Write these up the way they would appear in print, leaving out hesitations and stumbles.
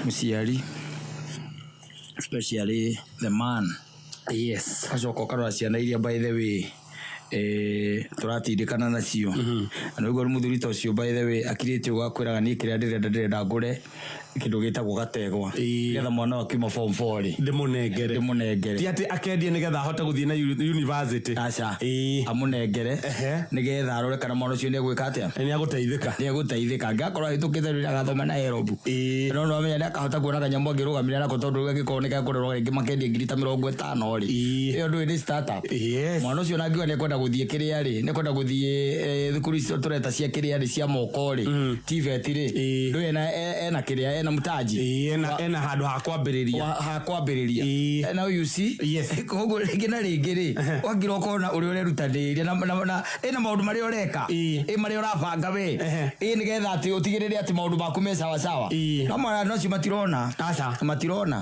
Musiari, especially the man. Yes. Achoko karora ciana iria by the way turatindikana nacio na niguo muthuri ta ucio by the way akirite ugakwiraga ni kiria ndirenda ngure kindu gitagwo gategwa getha mwana wa kima form 4 ri ndimunengere ti ati akendie nigetha ahote guthie na university acha amunengere nigetha arore kana mwana ucio ni gwika atia ni agutaithika ngakorwo hitukite rira gathoma na Nairobi no menya ndakahota kuona kanyambo angirugamira nako tondu gikoneka kurorwa ingi makendie ngiri ta 50 ri iyo ndu ni startup mwana ucio nangiwa ni kwenda guthie kiria ri ni kwenda guthie thukuru icio tureta cia kiria ri cia moko ri TVET ri ndu ena kiria ena mutaji ena handu ha kwambiriria now you see koguo ringi na ringi ri wangira ukona uri urerutanire na ena maundu mari ureka mari urabanga we nigetha ati utigirire ati maundu maku me sawa sawa no mara no matirona matirona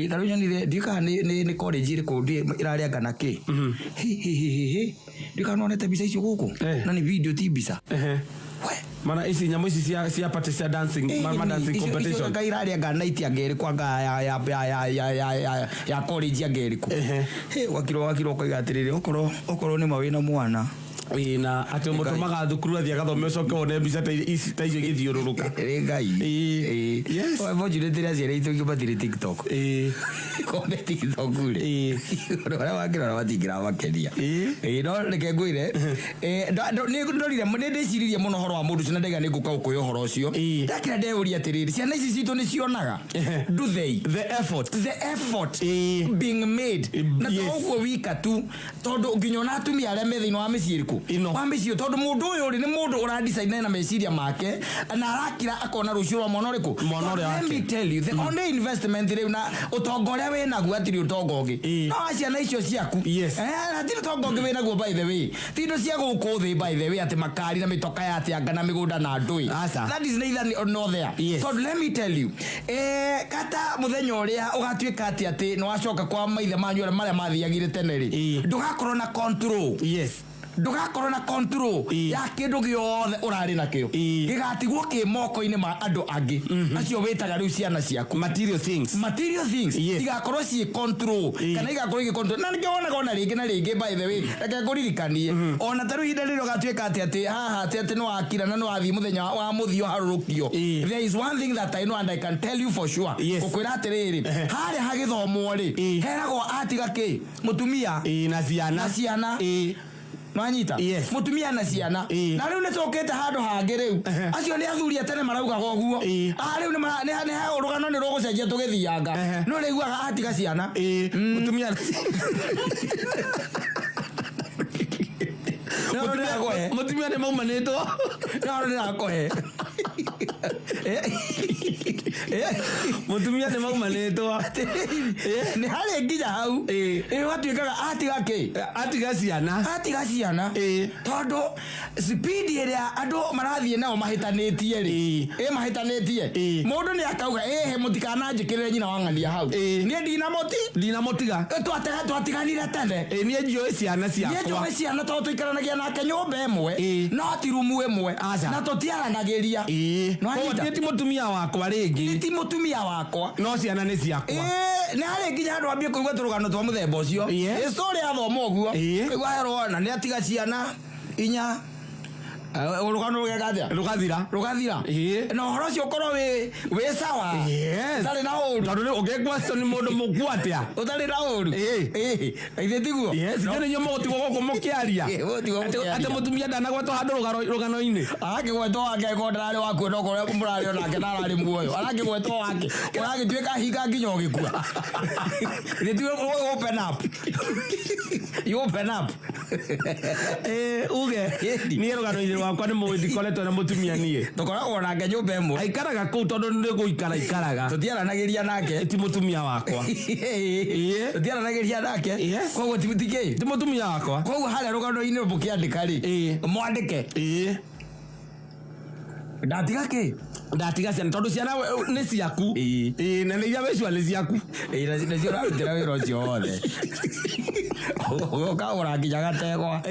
tarunya ni ndika ni college ri ku iraria kana ki ndika no nete bisa icio guku na ni video tibisa mana isi nyamo isi sia patricia dancing dancing competition ka iraria ngana itiangeri kwanga ya college angeri ku wakiro kaigatirire okoro ni mawina mwana na ati mutumaga thukuru athia gathome ucoke wone mbica ta icio githiururuka ngai yes wajire tira ciere itu kibatire TikTok kombe TikTok ri ora wakira watingira makeria no reke ngwire ni ndorire ndiciririe muno horo wa mundu cina ndega ni nguka ukuyo horo ucio ndakira ndeuria atiriri ciana ici citu ni cionaga do they the effort being made na toguo wika tu tondu nginyona atumia aria me thiino wa miciiriku wa miciio tondu mundu uyu ri ni mundu uradisign na meciria make na arakira akona rucio rwa mwana uriku let me tell you the only investment riu na utongo uria we naguo atiri utongo ungi no ciana icio ciaku na tiri utongo ungi we naguo by the way tindo cia guku thi by the way ati makari na mitoka ya ati anga na migunda na ndui that is neither nor there so let me tell you kata muthenya uria ugatuika ati no wacoka kwa maithe manyu aria mathiagire tene ri ndugakorwo na control ndugakorwo na control ya kindu giothe urari nakio gigatigwo ki moko-ini ma andu angi acio witaga riu ciana ciaku material things igakorwo ci control kana igakorwo gi control na ngiona gona ringi na ringi by the way reke nguririkanie ona taru hinda riro gatuika ati haha ati no akira na no athi muthenya wa muthio harurukio there is one thing that I know and I can tell you for sure ukwira atiriri hari hagithomwo ri heragwo atiga ki mutumia na ciana Manyita mutumia na ciana na riu netokete handu hangi riu acio ni athuri atene marauga goguo riu ni urugano ni rugucenjia tugithianga no riguaga atiga ciana mutumia mutumia ni maumanitwo no ndakohe mutumia ni maumanitwo ni hari nginya hau watuikaga atiga ciana tondu speed iria andu marathie nao mahitanitie ri mundu ni akauga he mutikana njikirire nyina wang'ania hau ni ndinamotiga twatiganire tene ni njoi ciana tondu tuikaranagia nake nyumba imwe no ti rumu imwe na tutiaranagiria ti mutumia wakwa ringi ti mutumia wakwa no ciana ni ciakwa ni hari nginya andu ambie kuigua turugano twa muthemba ucio story athoma uguo igwa na ni atiga ciana inya urugano rugathira no horo cio korwo we sawa tari na uru tondu ugekwa ni mundu mugwatia utari na uru ithe tiguo no nyo mugutigwo guku mukiaria ate mutumia ndanagwetwo handu rugano-ini agigwetwo wake kondarari waku no korwo murari onake narari muoyo aragigwetwo wake uragituika hinga nginya ugikua ithe tiguo open up uge ni rugano-ini rwakwa ni muthikoletwo na mutumia nie tukoragwo nake nyumba imwe aikaraga kuu tondu ni guikaraga tutiaranagiria nake ti mutumia wakwa tutiaranagiria nake koguo ti mutumia wakwa koguo haria rugano-ini mukiandika ri mwandike ndatiga ki ndatiga ciana tondu ciana nĩ ciaku na nĩ iria wĩcua nĩ ciaku nacio ũrarutĩra wĩra ũcio wothe ũkagũra nginya gategwa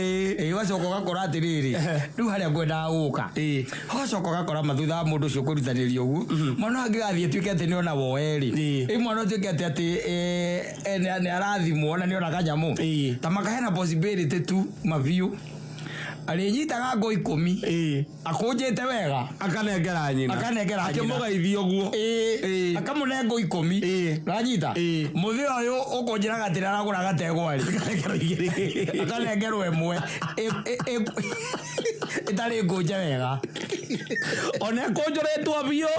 ũgacoka ũgakora atĩrĩrĩ rĩu harĩa ngwendaga gũka ũgacoka ũgakora mathutha wa mũndũ ũcio kũrutanĩria ũguo mwana angĩgathiĩ atuĩke atĩ nĩona woerĩ mwana ũtuĩke atĩ nĩ arathimwo na nĩona kanyamũ ta makahena possibility tu mabiũ arĩnyitaga ngũ 10 akũnjĩte wega akanengera nyina akĩmũgeithia ũguo akamũne ngũ 10 ranyita mũthĩ ũyũ ũkũnjĩra gatĩra aragũra gategwa akanengerwo ĩmwe ĩtarĩ ngũnje wega ona kũnjũrĩtwo biũ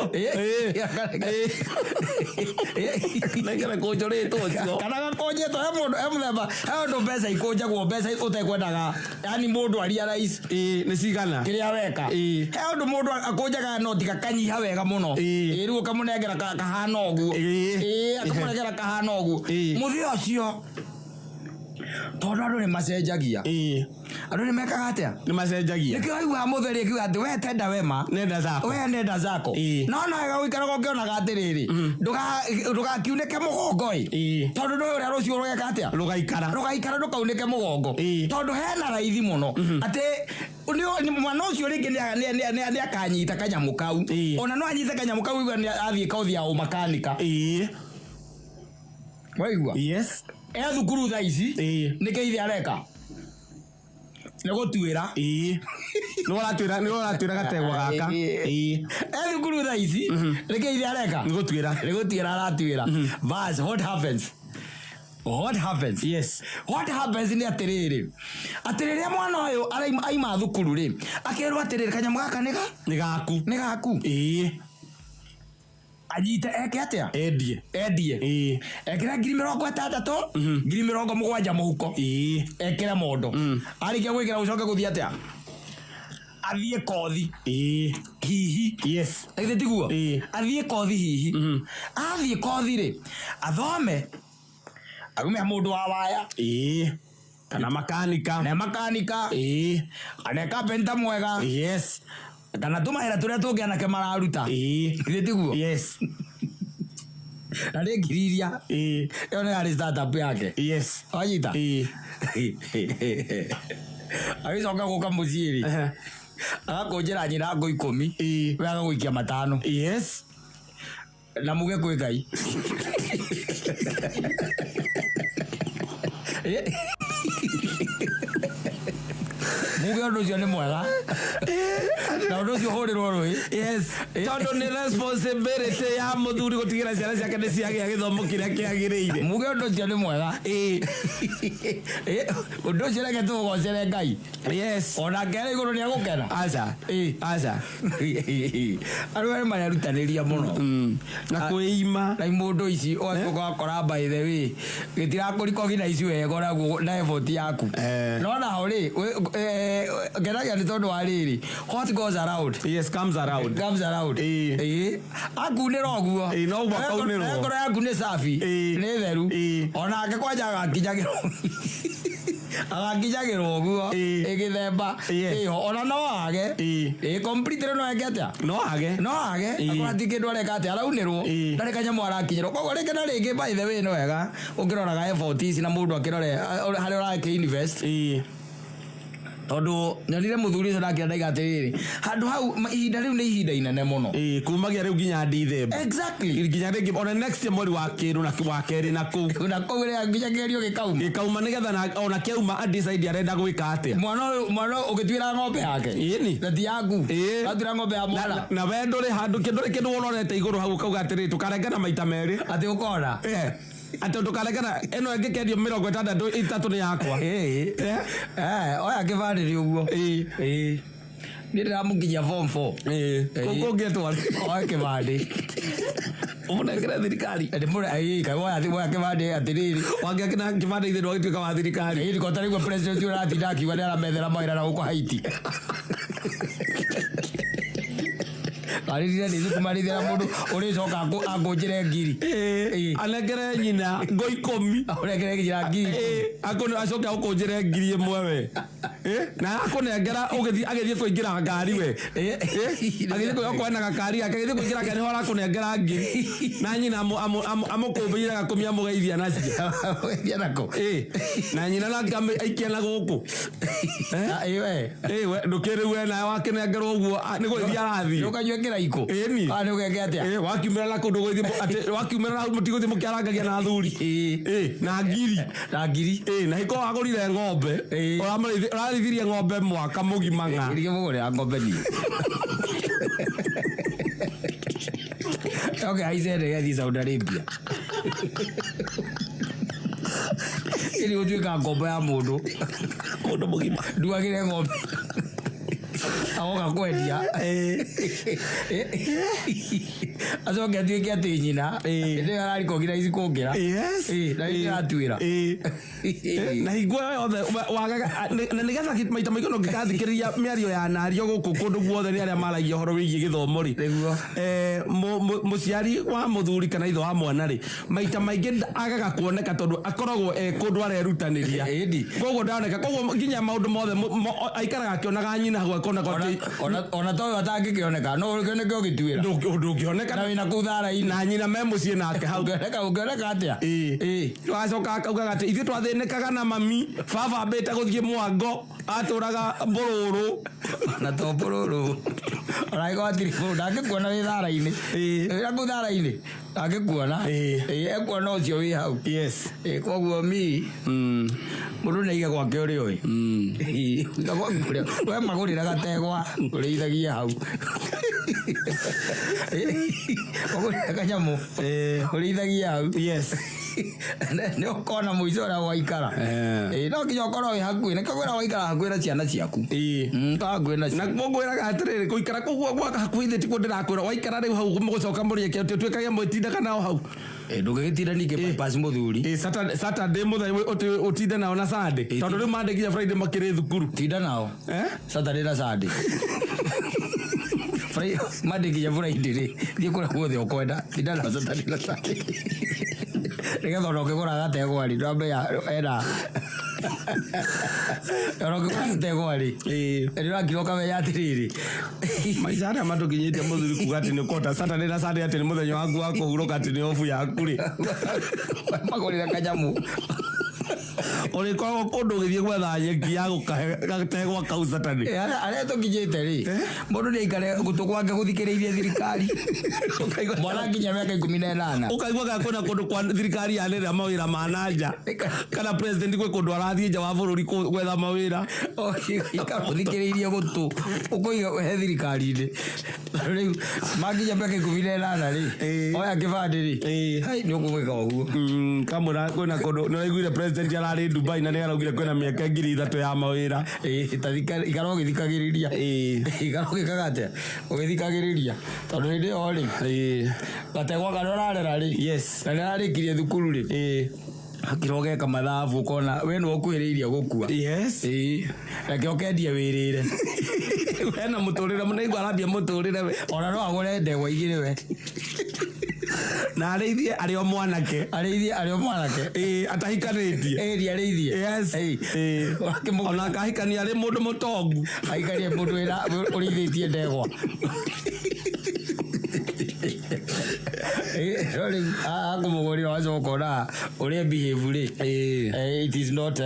nengere kũnjũrĩtwo ũcio kana gakũnjĩtwo he mũthemba he ũndũ mbeca ikũnjagwo mbeca ũtekwendaga yani mũndũ aria nĩ cigana kĩrĩa weka he ũndũ mũndũ akũnjaga noti gakanyiha wega mũno rĩu ũkamũnengera kahana ũguo akamũnengera kahana ũguo mũthĩ ũcio tondũ andũ nĩ macenjagia andũ nĩ mekaga atĩa nĩ macenjagia nĩkĩo waiguaga mũtheri akiuga atĩ we tenda wema nenda zako no naga gũikaraga ũkĩonaga atĩrĩrĩ ndũgakiunĩke mũgongo tondũ ndũĩ ũrĩa rũciũ rũgeka atĩa rũgaikara ndũkaunĩke mũgongo tondũ hena raithi mũno atĩ mwana ũcio rĩngĩ nĩ akanyita kanyamũ kau ona no anyite kanyamũ kau igua athiĩ kothi ya ũmakanika waigua thukuru thaa ici nĩkĩ ithe areka nĩ gũtuĩra nĩ ũratwĩra gategwa gaka thukuru thaa ici nĩkĩ ithe areka nĩ gũtuĩra aratuĩra bas what happens nĩ atĩrĩrĩa mwana ũyũ aima thukuru rĩ akĩrwo atĩrĩrĩ kanyamũ gaka nĩ gaku anyite eke atĩa endie ekĩra 60,000 70,000 mũhuko ekĩra mondo arĩkia gwĩkĩra gũcoke gũthiĩ atĩa athiĩ kothi hihi ĩgĩthĩ tiguo athiĩ kothi hihi athiĩ kothi rĩ athome arume mũndũ wa waya kana makanika kana kapenta mwega kana tũmahera tũrĩa tũngĩ anake mararuta ĩgĩthĩ tiguo na nĩ ngiriria ĩyo nĩ yarĩ startup yake wanyita agĩcoka gũka mũciĩ rĩ agakũnjĩra nyina ngũ 10 we agagũikia 5 na muge kwĩ Ngai muge ũndũ ũcio nĩ mwega na ũndũ ũcio hũrĩrwo rũĩ tondũ nĩ responsibility ya mũthuri gũtigĩra ciana ciake nĩ ciagĩa gĩthomo kĩrĩa kĩagĩrĩire muge ũndũ ũcio nĩ mwega ũndũ ũcio reke tũgocere Ngai ona ngere igũrũ nĩ agũkena aca andũ arĩ marerutanĩria mũno na kwĩima na mũndũ ici ũgakora by the way gĩtirakũrikogi na ici wega na effort yaku no naho rĩ ngenagia nĩ tondũ wa rĩrĩ what goes around comes around akunĩra ũguo ngoro yaku nĩ safi nĩ theru onake kwanja agakinyagĩrwo ũguo ĩgĩthemba ĩho ona no age complete no eke atĩa no age akora ti kĩndũ areka atĩa araunĩrwo ndarĩ kanyamũ arakinyĩrwo koguo rĩngĩ na rĩngĩ by the way nĩ wega ũkĩroraga effort ici na mũndũ akĩrore harĩa ũrakĩ invest tondũ nyonire mũthuri ũcio ndakĩra ndaiga atĩrĩrĩ handũ hau ihinda rĩu nĩ ihinda inene mũno kumagia rĩu nginya December nginya rĩngĩ ona next mweri wa kerĩ na kerĩ na kũu rĩrĩa nginya kĩgerio gĩkauma nĩgetha ona kĩauma decide arenda gwĩka atĩa mwana ũgĩtuĩra ng'ombe yake na ti yaku atuĩra ng'ombe ya mwana na we ndũrĩ handũ kĩndũ wonete igũrũ hau ũkauga atĩrĩrĩ tũkarengana maita merĩ atĩ ũkona atĩ ndũkarekana ĩno ĩngĩkendio 63 nĩ yakwa oya kĩbandĩ rĩ ũguo nĩ ndĩramũkinyia form 4 kũngĩtwari oya kĩbandĩ ũmũnengere thirikari woya kĩbandĩ atĩrĩrĩ wangĩakĩna kĩbandĩ ithe ndwagĩtuĩka wa thirikari ĩrĩko tarĩguo president ũratinda akiuga nĩ aramethera mawĩra na gũkũ Haiti arithira ni kumarithira mundu uri coka akonjire ngiri anengere nyina ngo 10 urekere ngira ngiri akono acoka ukonjire ngiri imwe we na akonengera ugithi agithie kuingira ngari we agithie kuona gakari agithie kuingira ngari hora akonengera ngiri na nyina amukumbira gakumia mugeithia nacio nako na nyina na ngam aikia na guku we ndukiri we na wakinengerwo uguo ni gwithia arathi ukanywe kiraiko ni ugeke atia wakiumira na kundu gwithi ati wakiumira na mutigo thimukiarangagia na thuri na ngiri na hiko agurire ng'ombe urarithirie ng'ombe mwaka mugima nga ndige mugure ng'ombe ni okay aizere ya Saudi Arabia ili utuika ng'ombe ya mundu mugima nduagire ng'ombe awoga kwendia azoga tuike ati nyina ndi arari kogira ici kungira na ndi atwira na igwa yothe wagaga na nigetha maita maiko no ngikathikiriria miario ya nario guku kundu guothe ni aria maragia horo wigie githomo ri muciari wa muthuri kana itho wa mwana ri maita maingi agaga kuoneka tondu akoragwo kundu arerutaniria koguo ndaoneka koguo nginya maundu mothe aikaraga akionaga nyina hau akona ona to atangikioneka no ukioneka ugitwira ndungioneka na wina kuthara ina na nyina me mucie nake hau ukioneka atia wacoka akaugaga ati ithuĩ twathinĩkaga na mami baba mbĩte gũthiĩ mwango atũraga mbũrũrũ na to mbũrũrũ oraigwo atiri ndangĩkuona wĩ thara-inĩ wĩra kũu thara-inĩ ndangĩkuona ekuona ũcio wĩ hau koguo mũndũ nĩaige gwake ũrĩ ũĩ we magũrĩra gategwa ũrĩithagia hau magũrĩra kanyamũ ũrĩithagia hau nĩ ũkona mũico ũrĩa waikara no nginya ũkorwo wĩ hakuhĩ nĩ kagwĩra waikara hakuhĩ na ciana ciaku na ngwĩraga atĩrĩrĩ gũikara kũguo gwaka hakuhĩ thĩ tiguo ndĩrakwĩra waikara rĩu hau mũgũcoka mũrĩe kĩo twĩkage mwĩtindaga nao hau ndũgĩgĩtinda ningĩ bypass mũthuri Saturday mũthenya ũtinde nao na Sunday tondũ rĩu Monday nginya Friday makĩrĩ thukuru tinda nao Saturday na Sunday Monday nginya Friday rĩ thiĩ kũrĩa guothe ũkwenda tinda nao Saturday na Sunday nĩgetha ona ũkĩgũra gategwa rĩ ndwambe ena ona ũkĩgũra gategwa rĩ nĩũrakira ũkamenya atĩrĩrĩ maica arĩa matũkinyĩtie mũthuri kuga atĩ nĩ kota Saturday na Sunday atĩ nĩ mũthenya waku wa kũhurũka atĩ nĩ obu yaku rĩ magũrĩra kanyamũ ũrĩkoragwo kũndũ ũgĩthiĩ gwetha nyeki ya gũgategwa kau Saturday arĩa tũkinyĩte rĩ mũndũ nĩaikare gũtũ gwake gũthikĩrĩirie thirikari mwana nginya mĩaka 18 ũkaiguaga kwĩna kũndũ kwa thirikari yanĩrĩra mawĩra ma nanja kana president gwĩ kũndũ arathiĩ nja wa bũrũri gwetha mawĩra ũthikĩrĩirie gũtũ ũkũiga he thirikari-inĩ rĩu manginya mĩaka 18 rĩ oya kĩbandĩ rĩ nĩ ũkũgwĩka ũguo kamũra kwĩna kũndũ nĩwaiguire president ararĩ Dubai na nĩaraugire kwĩna mĩaka 3,000 ya mawĩra ikara ũgĩthikagĩrĩria ikara ũgĩkaga atĩa ũgĩthikagĩrĩria tondũ hĩndĩ ĩyo rĩ gategwa karĩa ũrarera rĩ na nĩararĩkirie thukuru rĩ akĩra ũgeka mathabu ũkona we nĩ ũkuhĩrĩirie gũkua reke ũkendia wĩrĩre wena mũtũrĩre mũnaigua arambia mũtũrĩre we ona no agũre ndegwa igĩrĩ we na arĩithie arĩ o mwanake atahikanĩtie arĩithie ona akahikania arĩ mũndũ mũtongu ahikanie mũndũ ũrĩithĩtie ndegwa rĩu akũmũgũrĩra wacoka ona ũrĩa behave rĩ it is not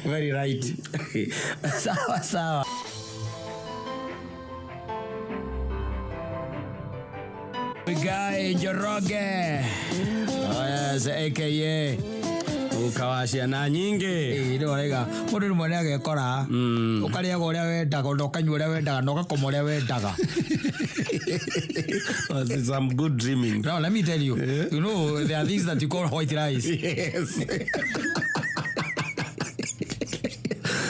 very right sawa Guy Njoroge aka ukawa ciana nyingĩ nĩ warega mũndũ rĩmwe nĩ agekora ũkarĩaga ũrĩa wendaga na ũkanyua ũrĩa wendaga na ũgakoma ũrĩa wendaga some good dreaming. Now let me tell you you know there are things that you call white rice.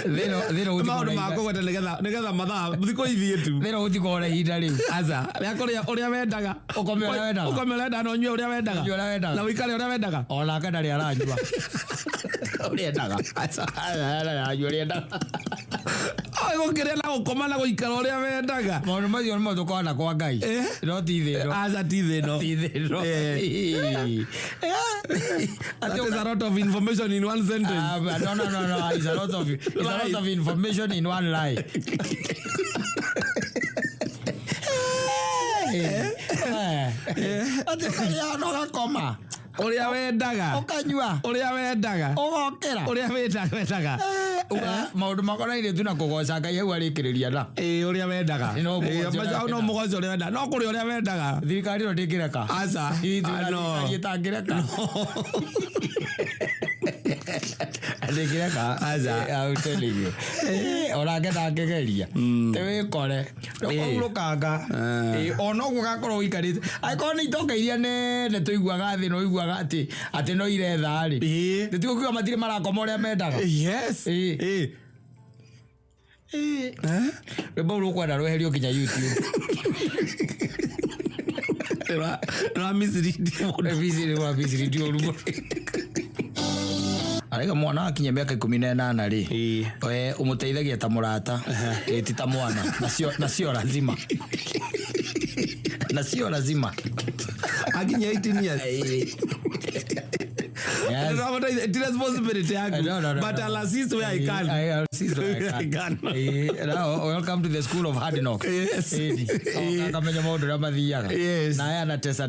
maũndũ makũgweta nĩgetha mathaa thikũ ithiĩ tu thĩna gũtikorwo na ihinda rĩu aca rĩa kũrĩa ũrĩa wendaga ũkome ũrĩa wendaga na ũnyue ũrĩa wendaga na ũikare ũrĩa wendaga ona kana nĩ aranyua ũrĩa endaga aranyua ũrĩa endaga Ago kirela gukomana guikara uria wendaga. Maundu macio nimo tukona kwa Ngai. No ti thino. Aza ti thino. Ti thino. That is a lot of information in one sentence. No. It's a lot of information in one lie. Atukania no koma. Uria wendaga. Ukanyua. Uria wendaga. Ugokera. Uria wendaga. Maundu makonaine tu na kugoca Ngai au arikiriria na. Uria wendaga. No mugoco uria wendaga. No kuri uria wendaga. Thirikari no ndingireka. Aca. No. Itangireka. Ndingireka. Aca. I'm telling you. Orangena ngegeria. Te wikore. Urukanga. Ono gugakorwo wikarite. Aiko ni itoka iria nene tuiguaga thi no iguaga ati no iretha ri. Nditukuga matire marakoma uria mendaga. Yes. Rebo rukwenda rweherio kinya YouTube. Ra misiri urumo. Arega mwana akinya miaka 18 ri. We umuteithagia ta murata. Ti ta mwana. Nacio lazima. Nacio lazima. Akinya 18 years. Yes. It's responsibility. No. But I'll assist where I can. I'll assist where I can. Welcome to the school of hard knocks. Yes. Kamenya maundu ra mathiaga. Yes. Na aya anatesa.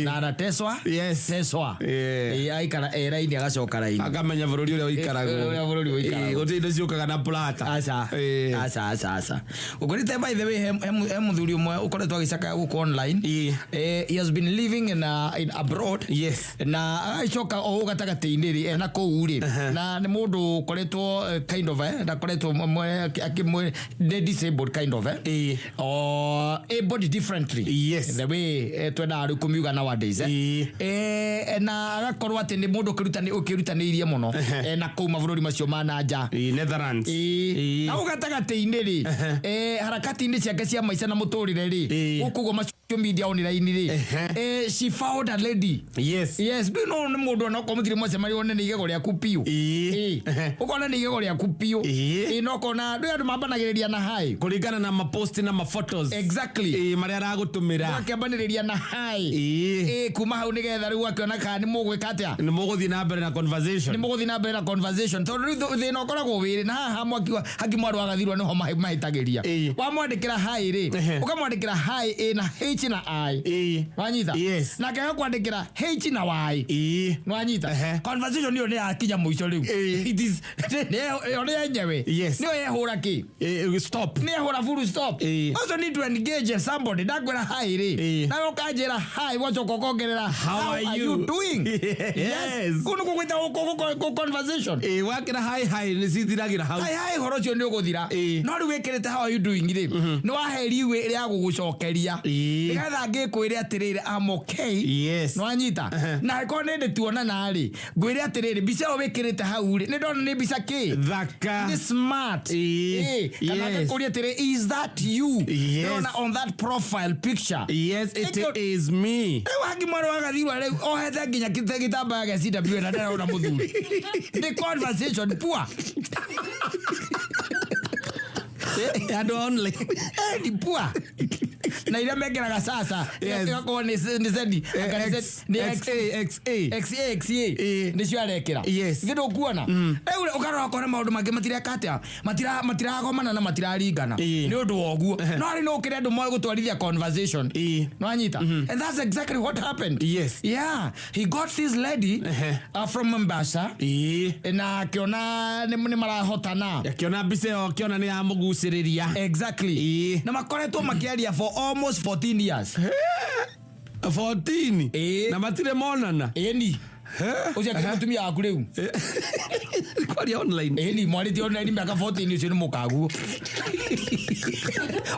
Na anateswa. Yes. Teswa. Aikara era-ini agacoka raini. Akamenya bururi uria uikaragwo. Gutiri indo ciukaga na plata. Aca. Ukorite by the way he muthuri umwe ukoretwo agicaka guku online. He has been living in abroad. Yes. Na aicoka o gatagati-ini ri na kou ri. Na ni mundu ukoretwo kind of na koretwo akimwe disabled kind of or able differently. Yes. The way twenda ari kumiuga nowadays. Na agakorwo ati ni mundu ukirutaniirie muno na kou mabũrũri macio ma nanja. Netherlands. Na ugatagati-ini ri harakati-ini ciake cia maica na muturire ri ukugo macio media online ri she found a lady. Yes. Do you know ni mundu no komutire mose mari one ni igego ria kupio. Ukona ni igego ria kupio. No kona ndu andu mambanagiriria na hai kuringana na mapost na maphotos. Exactly. Mari aragutumira akambaniria na hai kuma hau nigetha riu akiona kana ni mugwika atia ni muguthi na mbere na conversation tondu thina ukoragwo wiri na haha hakimwaru agathirwa niho mahitagiria wamwandikira hai ri ukamwandikira hai na h na i wanyita na kaga kwandikira h na y wanyita conversation niyo ni akinya muico riu it is ne yenyewe niyo yehura ki stop ne yehura full stop also need to engage somebody dagwera hai ri na ukajira hai wacho kokongerera how are you doing. Yes kunu kukwita conversation wakira hai ni cithiragira hau hai horo cio ni uguthira no ri wikirite how are you doing ri no waheri iwe ri agugucokeria nigetha ngikwire atiriri am okay. Yes no anyita na ko nende tuonana ri ngwire atiriri bica o wikirite hau ri ni ndona ni bica ki thaka ni smart kana kuria atiri is that you ndona on that profile picture. Yes it is me wagi mwaro agathirwa ri o hethe nginya kitamba ga CW na ndona muthuri the conversation poor ado only ni poor na ile megeraga sasa yako ni zedi ni XA ni cio arekera ngindo kuona eure ukarora kona maundu mange matira gomana na matiraringana ni undu woguo no ari no kire andu moe gutwarithia conversation no anyita and that's exactly what happened. Yes he got this lady from Mombasa na akiona ni marahotana akiona bice akiona ni amuguciriria exactly na makoretwo makiaria for almost 14 years 14 na matire monana ni ucia kimutumia waku riu kwari online ni mwariti online miaka 14 ucio ni mukagu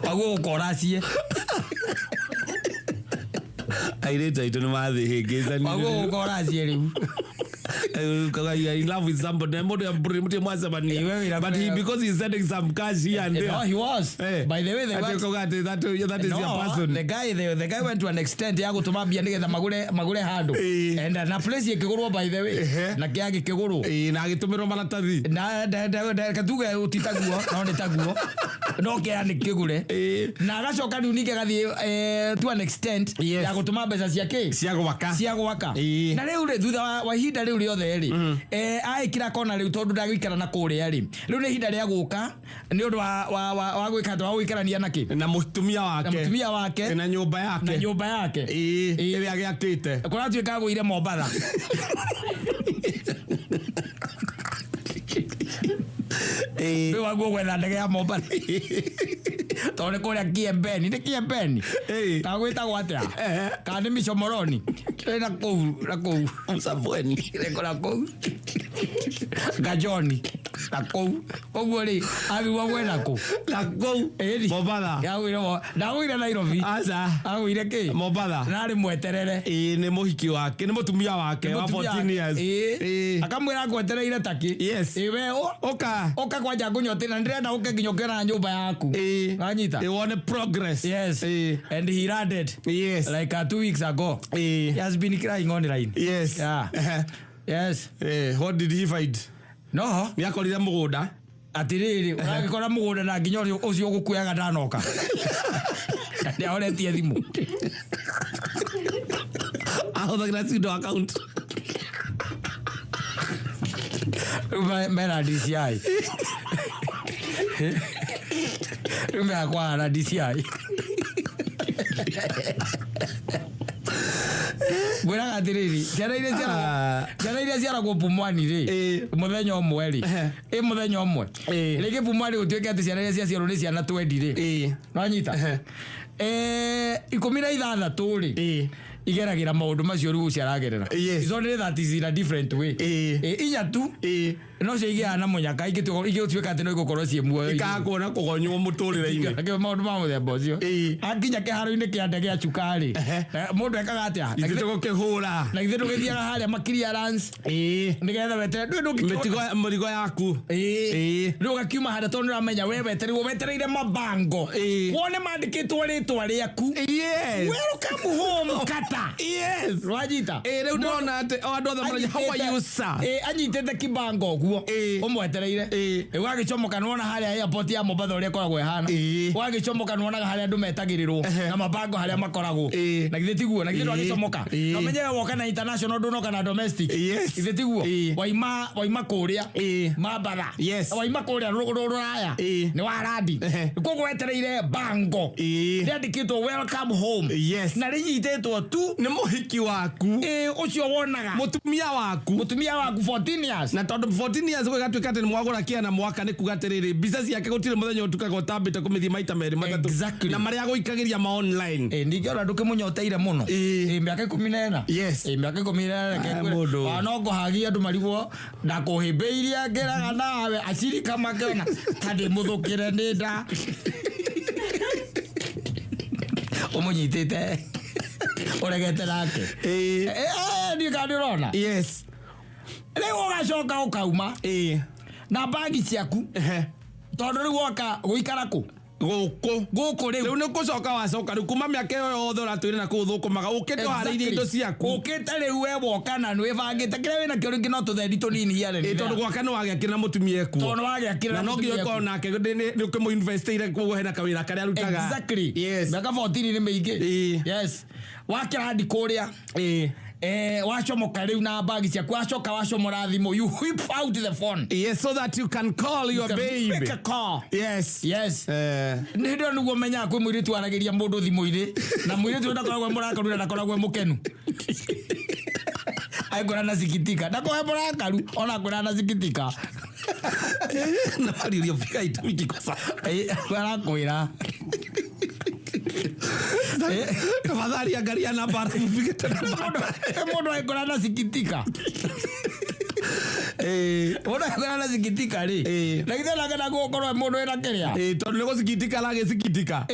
wagu ukoracie aireta ito no mathi hingeza ni mago gora cieri I love with somebody but because he's sending some cash here and there. No, he was. Hey. By the way, that is your person. The guy went to an extent ya gutuma bia nigetha magure hando. And na place ikigurwo by the way. Na kiagi kigurwo. Na agitumirwo maratathi. Na katuga utitaguo, no ni taguo. No kia ni kigure. Na agacoka riu nike gathie to an extent ya gutuma mbeca ciake. Cia gwaka. Na riu thutha wa hinda riu riothe ri aikira kona riu tondu ndagikara na kuria ri riu ni hinda ria guka ni undu wa gwika ndo gwikarania naki na mutumia wake na nyumba yake iri agiakite kora tuika gwire Mombatha riu waguo gwetha ndege ya Mombatha tondu kuria Kiembeni ni Kiembeni tagwitagwo atia kana Micomoroni na kou Msambweni na kou Gajoni na kou koguo ri agirwo gwena kou na kou Mombatha yawiro ndawire Nairobi awire ki Mombatha na ri mweterere ni muhiki wake ni mutumia wake wa 14 years akamwira ngwetereire taki we oka kwanja ngunyotena ndirenda uke nginyokera nyumba yaku anyita they want progress and he landed like 2 weeks ago he has been crying online what did he find no ni akorire mugunda atiriri uragikora mugunda na nginya ucio gukuyaga ndanoka ndia oretie thimu ahothagira sido account mera DCI akwa DCI Bwera atiriri ciana iria ciaragwo Pumwani ri muthenya umwe ri muthenya umwe rigi Pumwani utuike ati ciana iria ciaciarwo ni ciana 20 ri nwanyita 16 ri igeragira maundu macio riu ciaragerera izo ni that is in a different way inya tu no cigia na munyaka igituika ati no igukorwo cie muoyo ikakuona kugonywo muturire-ini ake maundu ma muthemba ucio akinya kiharo-ini kia ndege ya Chukari mundu ekaga atia igituko kihura na ithu ndugithiaga haria makiria runs nigetha wetere murigo yaku riu gakiuma haria tondu ramenya we wetereire mabango wone mandikitwo ritwa riaku welcome home kata rwajita riu ndona ati andu othe maranya how are you sir anyitete kibango guo umwetereire wagicomoka nona haria airport ya Mombatha uria koragwo ehana wagicomoka nona haria andu metagirirwo na mabango haria makoragwo na githe tiguo na githe wagicomoka no menyewe woka na international ndonoka na domestic githe tiguo waima kuria Mombatha waima kuria ruraya ni waradi koguo wetereire bango riandikitwo welcome home na rinyitetwo tu ni muhiki waku ucio wonaga mutumia waku 14 years na tondu 14 years gwe gatuika ati mwagura kia na mwaka ni kugatiriri bica ciake gutire muthenya utukaga utambite kumithia maita meri matatu na maria guikagiria ma online ndingiona ndukimunyoteire muno miaka 14 miaka 14 wanongo hagia andu marigwo na kuhimbeiria ngeraga nawe acirika makena tandi muthukire ni nda umunyitite uregete nake ni kandirona riu ugacoka ukauma na bagi ciaku tondu riu woka guikara ku guku riu ni gucoka wacoka riu kuma miaka iyo yothe uratwire na kuthukumaga ukite wariirie indo ciaku ukite riu we woka na nwi bangite kiria wina kio ringi no tuthendi tunini hiare tondu gwaka ni wagiakira na mutumia ekuo tondu wagiakira na no nginya ukorwo nake ni ukimuinvestire kuguo hena kawira karia arutaga miaka 14 ni mingi wakira hadi kuria wacomoka riu na bagi ciaku wacoka wacomora thimu you whip out the phone so that you can call your baby make a call ni ndo nugo menya kwi mwiri twaragiria mundu thimu-ini na mwiri tu ndakoragwo murakaru na ndakoragwo mukenu aigora na sikitika ndakoragwo murakaru ona ngora na sikitika na pari fika itumiki kosa barakwira tafadhali angalia namba mpige tena mundu aigora na sikitika Ona kana sikitika ri. Na githana kana gukorwo mundu ena kiria. Tondu niko sikitika la gisikitika.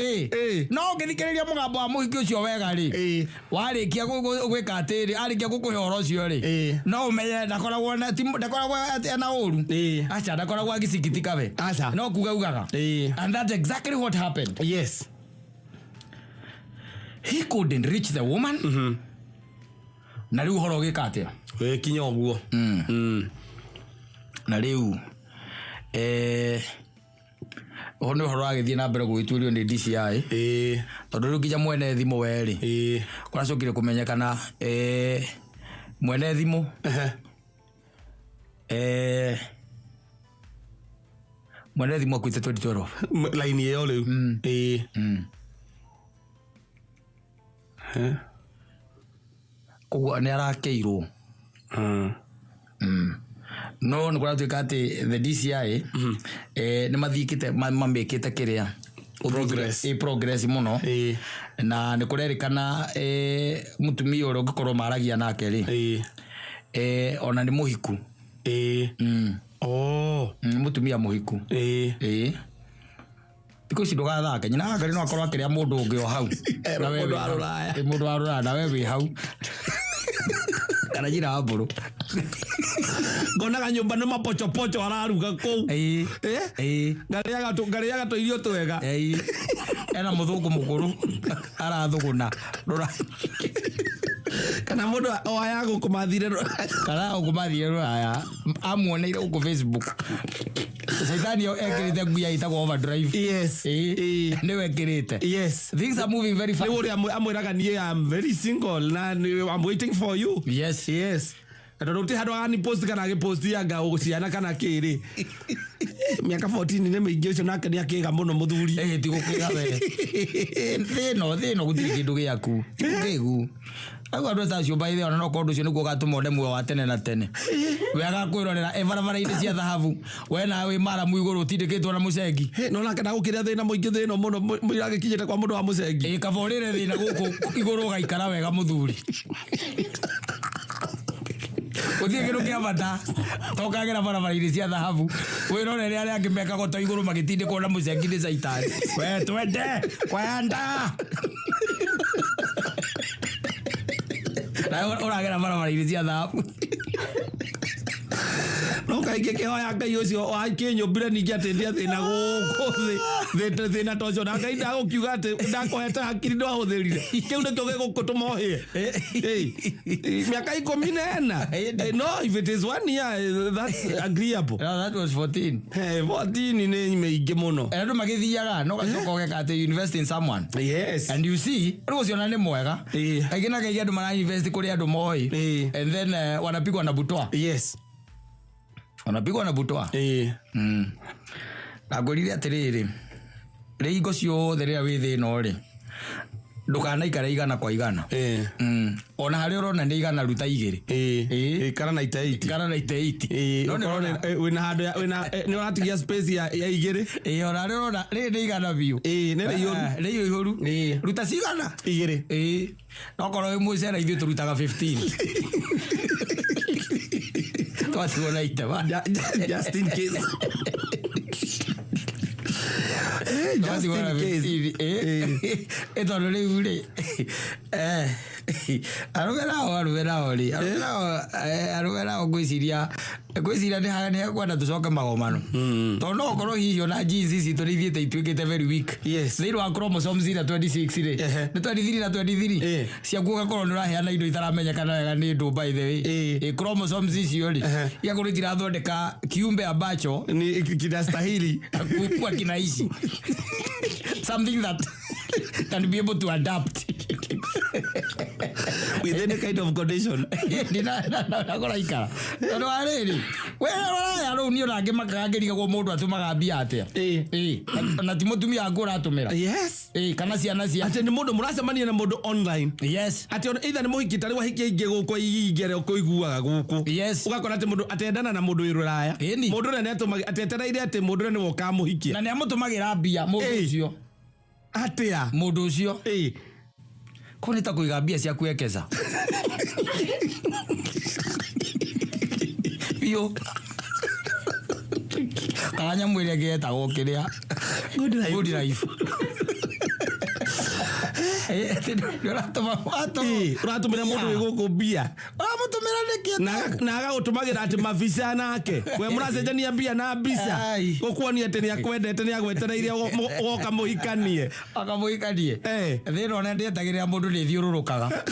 No ngithikiriria mugambo wa muhiki ucio wega ri. Warikia gwika atiri, arikia gukuhe horo ucio ri. No umenye ndakoragwo na uru. Acha ndakoragwo agisikitika we. No kuga ugaga. And that's exactly what happened. Yes. He couldn't reach the woman. Na riu horo gika atia. We kinya oguo. Na riu ono horo agithie na mbere gwiturio ni DCI. Tondu riu kinya mwene thimu weri. Kuracokire kumenyekana mwene thimu. Mwene thimu akuite 2012. Line yo riu. Koguo ni arakeirwo. No ni kuratuika ati the DCI ni mathikite mamekite kiria progress muno na ni kurerikana mutumia uri ngikorwo maragia nake ri ona ni muhiku mutumia muhiku tiko si ndugathake nyina ngari no akorwo akiria mundu ungi o hau na we mundu arura na we wi hau kana jira aburu ngonaga nyumba ni mapocho araruga kou ngari agato irio twega ena muthungu mukuru arathuguna rura kana mundu oya gukumathire kana gukumathire rura amuoneire ku Facebook Saitani ekirite nguya itagwo overdrive. Yes. Ni wekirite. Yes. Things are moving very fast. Ni amwiraga ni I'm very single na I'm waiting for you. Yes. Ndoruti hado ani post kana age post yanga uciana kana kiri. Miaka 14 ni meingi ucio nake ni akiga muno muthuri. Ti gukiga we. Thino gutiri kindu giaku. Ngigu. Agu andu tacio baithe ona no kondu ucio niguo gatuma ode muo wa tene na tene. We agakwirorera ebarabara-ini cia thahabu. We na we mara muiguru utindikitwo na mucengi. No nake ndagukiria thina muingi thino muno muirage kinyite kwa mundu wa mucengi. Kaborire thina guku iguru gaikara wega muthuri. Uthie kiru kia bata tokagira barabara-ini cia thahabu. Wirorere aria angi mekaga to iguru magitindikwo na mucengi ni Saitani. We twende kwenda. Uragera barabara-ini cia thahabu. No kaige kihoya Ngai ucio wa kinyumbire ningi atendia thina guku thina tocio na Ngai ndagukiuga ati ndakoheta hakiri ndo ahuthirire kiu nikio gigukutuma ohie miaka 14 no if it is 1 year that's agreeable. That was 14. 14 ni meingi muno andu magithiaga no gacoka geka ati invest in someone. Yes. And you see ucio na ni mwega kaige na kaige andu mara invest kuri andu moi and then wanapigwa na butwa. Yes. Wanapigwa na butwa. Agorire atiriri rigo ciothe ria wi thino ri ndukana ikara igana kwa igana. Ona hari urona ni igana ruta igiri. Kana na ite 80. No ne wina hando wina ni uratigia space ya igiri. Ona hari urona ri ni igana biu. Ne ihoru ruta cigana igiri. No korwo imwe cera ithu turutaga 15. Twati wona itaba just in case. Just in case. Eto no le ure. Arugera gwiciria ni haga ni kwenda tucoke magomano. Tondo okorwo hihi na jeans ici turithiete ituikite very weak. Yes. Thiro wa chromosomes ira 26 ri. Ni 23 na 23. Cia kuga korwo ni raheana indo itaramenyekana wega ni ndu by the way. Chromosomes icio ri. Ya kuri tirathondeka kiumbe ambacho ni kinastahili kwa kinaishi. Something that can be able to adapt with any kind of condition. Na gora ikara. Tondo ariri. We ya ro ni orange makageriga go mundu atumaga mbia atia. Na timotumia ngura atumira. Yes. Kana ciana cia. Ati ni mundu muracemania na mundu online. Yes. Ati either ni muhikitari wa hikia inge guko igere ko iguaga guku. Yes. Ugakora ati mundu atendana na mundu iruraya. Mundu ne atumaga atetereire ati mundu ne woka muhikia. Na ne amutumagira mbia mundu ucio. Atia mundu ucio. Konita kuiga mbia cia kuekeza. Pio. Kanya mwele geta gokiria. Good life. Uratumira mundu wiguku mbia. Uramutumira niki? Na agagutumagira ati mavisa nake. We muracenjania mbia na mbisa. Gukuonia ati ni akwendete ni agwetereire woka muhikanie. Akamuhikanie. Thino ne ndietagirira mundu ni thiururukaga.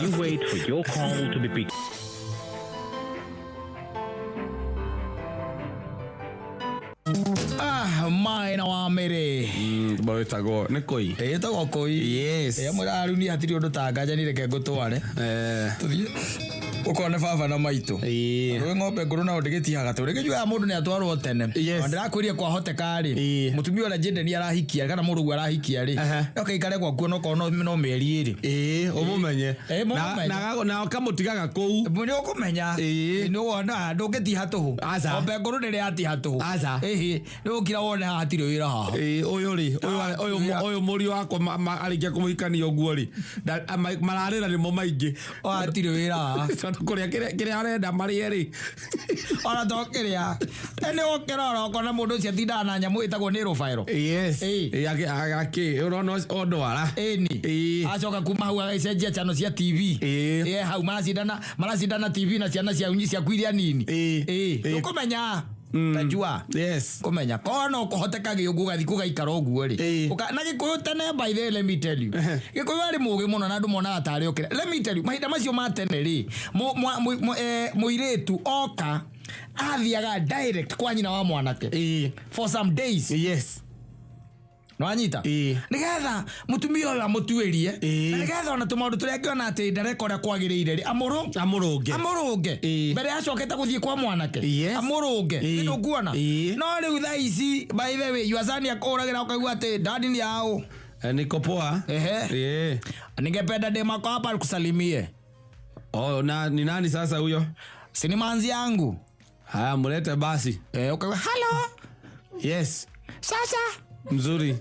You wait for your call to be picked. Maina wa mere. Boitago ne koi. Etago koi. Yes. Mwira aruni hatiri undu tanganja ni reke ngutware. Tuthie. Ukone baba na maitu. Rwe ng'ombe nguru na ndigitiaga tu. Reke jua mundu ni atwarwo tene. Ndirakwiria kwa hoteka ri. Mutumia ora jende ni arahikia kana mundu arahikia ri. Okaikare kwa kuo no meri ri. Umumenye. Na kamutigaga kou. Mwini ukumenya. Ni wona ndungitiha tu. Ng'ombe nguru ni atiha tu. Ni ukira wone hatiri wira ha. Uyu muri wakwa arikia kumuhikania uguo ri. Mararira nimo maingi. Hatiri wira. Kuria kiria arenda marie ri. Ona tokiria. Ene okera okona mundu cia thinda na nyamu itagwo ni rufairo. Yes. Agaki urono ondwara. Ni. Acoka kuma hau agaicenjia channel cia TV. Hau maracindana TV na ciana cia unyi cia kwiria nini. Ukumenya. Tajua. Yes. Kumenya kono kuhoteka giugu gathi kugaikara uguo ri. Na gikuyu tene by the let me tell you. Gikuyu ari mugi muno na andu mona atari okire. Let me tell you mahinda macio ma tene ri. Muiretu oka athiaga direct kwa nyina wa mwanake. For some days. Yes. No anyita. Nigetha mutumia uyu amutuirie. Nigetha ona tumaundu turia kiona ati ndarekora kwagiriire ri amurunge. Mbere acokete guthie kwa mwanake. Amurunge. Ndio kuona. No riu tha ici by the way Yuazani akuragira ukaigua ati dadi ni yao. Niko poa. Ningependa dema kwa hapa kusalimie. Na ni nani sasa huyo? Si ni manzi yangu. Haya mulete basi. Ukaigua hello. Yes. Sasa mzuri.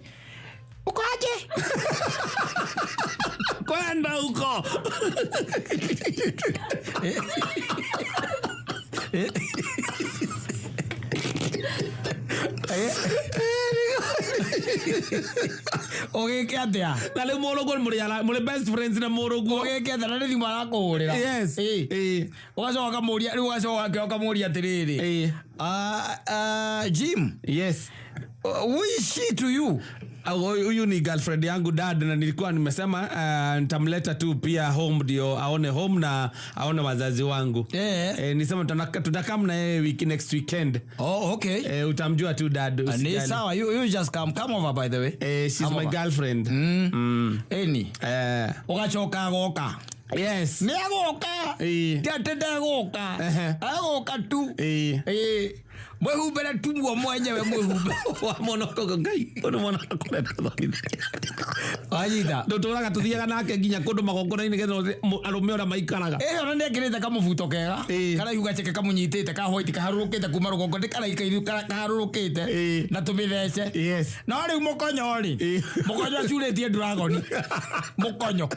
Uko aje? Kwenda huko. Ogeke atia? Dale morogo muri best friends na morogo. Ogeke atia na thimu arakuhurira. Yes. Ugacoka muria riu ugacoka muria atiriri. Jim. Yes. Who is she to you? Huyu ni girlfriend yangu dad, na nilikuwa nimesema nitamleta tu pia home ndio aone home na aone wazazi wangu. Nisema tutakaa na yeye next weekend. Oh, okay. Utamjua tu dad. Ni sawa, you just come over by the way. She's my girlfriend. Eni. Ugacoka goka. Yes. Ni agoka. Tiatenda goka. Agoka tu. Mwehubera tumwa mwenyewe mwehube wa monoko ngai ono mwana akoreta thoni ajida ndo turaga tuthiaga nake nginya kundu magongona-ini getho arume ora maikaraga ona ndekirite kamubuto kega kana yuga cheke kamunyitite ka white kaharurukite kuma rugongo ndikara ikairu kaharurukite na tumithece. Yes. Na riu mukonyo ri mukonyo acuretie dragon mukonyo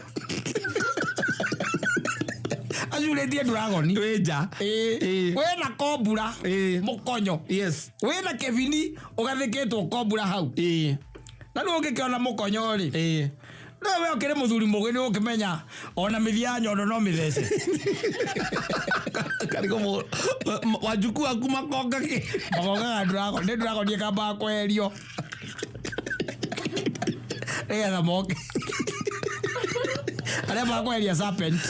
ajuletie dragon weja wena kobura mukonyo. Yes. Wena kevini ugathikitwo kobura hau na no ngikiona mukonyo ri no we okire muthuri mugi ni ukimenya ona mithia nyondo no mithece kariko wajuku akuma konga ki magonga dragon ni kamba kwerio na moke ale magweria serpent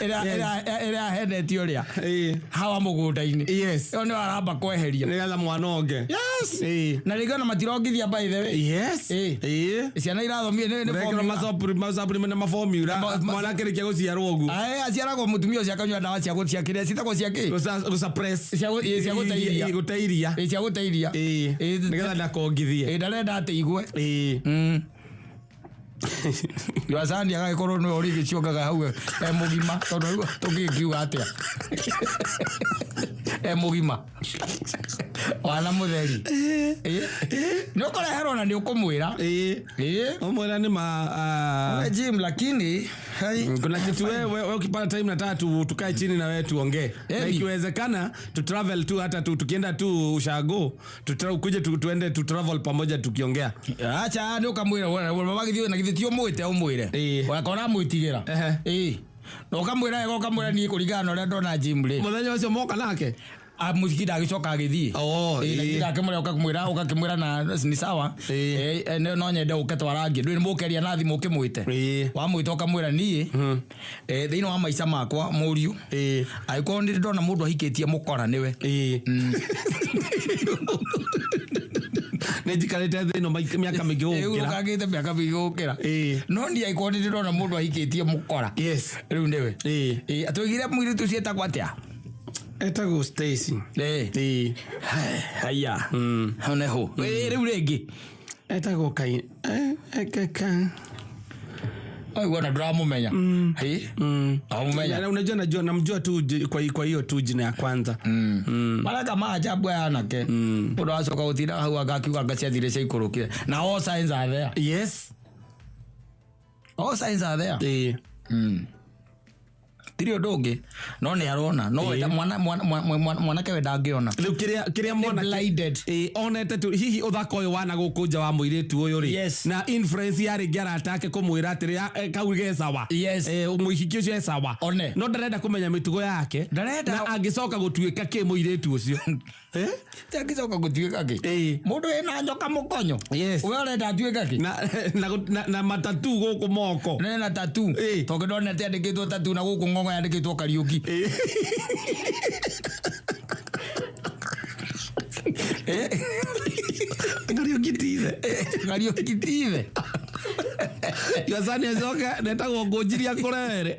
era heneti uria hawa mugunda-ini. Yes. Yo ni aramba kweheria nigetha mwana onge. Yes. Na rigona matirongithia by the way. Yes. Ciana irathomie ni masopri na formula mwana kirikia guciarwo ugu aciaragwo mutumia ucio akanyua ndawa cia guciakiria citagwo ciaki suppress cia guteiria nigetha ndakongithie ndarenda atigwe Yuazani agakorwo no ori giciongaga hau mugima tondu tugikiuga atia mugima wana mutheri no kora herona ni ukumwira umwira ni ma gym lakini kuna kitu wewe ukipata time nataka tukae chini na wewe tuongee na ikiwezekana tu travel tu hata tukienda tu ushago ukuje tuende tu travel pamoja tukiongea acha ni ukamwira baba githio na githio mwite umwire wakona mwitigira no kamwira ni kuringana ore ndona gym ri muthenya ucio moka nake muziki ndagicoka agithii na akimwira ukakimwira na ni sawa no nyende uketwarangi ndwi mukeria na thimu ukimwite wa mwite ukamwira ni thiino wa maica makwa muriu aiko ndi ndona mundu ahikitie mukora niwe nejikarete thiino miaka mingi ukira ukagite miaka mingi ukira no ndi aiko ndi ndona mundu ahikitie mukora riu niwe atwigire mwiri tucieta kwatia etago Stacy haya honeho riu ringi etago kai ekeka ai wana drama menya unajua namjua tu kwa hiyo tu jina ya kwanza mara kama ajabu yanake ndo asoka utira hau agakiuga agacia thire cia ikurukire na all signs are there all signs are there tirio doge no ni arona no mwana kewe dangiona riu kiria mwana blinded onete tu hihi uthako uyu wana gukunja wa muiritu uyu ri na influence ya ringi aratake kumwira atiri kauge sawa umuhiki ucio sawa no ndarenda kumenya mitugo yake na angicoka gutuika ki muiritu ucio angicoka gutuika ki mundu ena nyoka mukonyo we urenda atuika ki na matatu guku moko na tatu toke ndonete andikitwo tatu na guku ngongo yandikitwo Kariuki Kariuki tive yasani azoka netagwo ngojiria kurere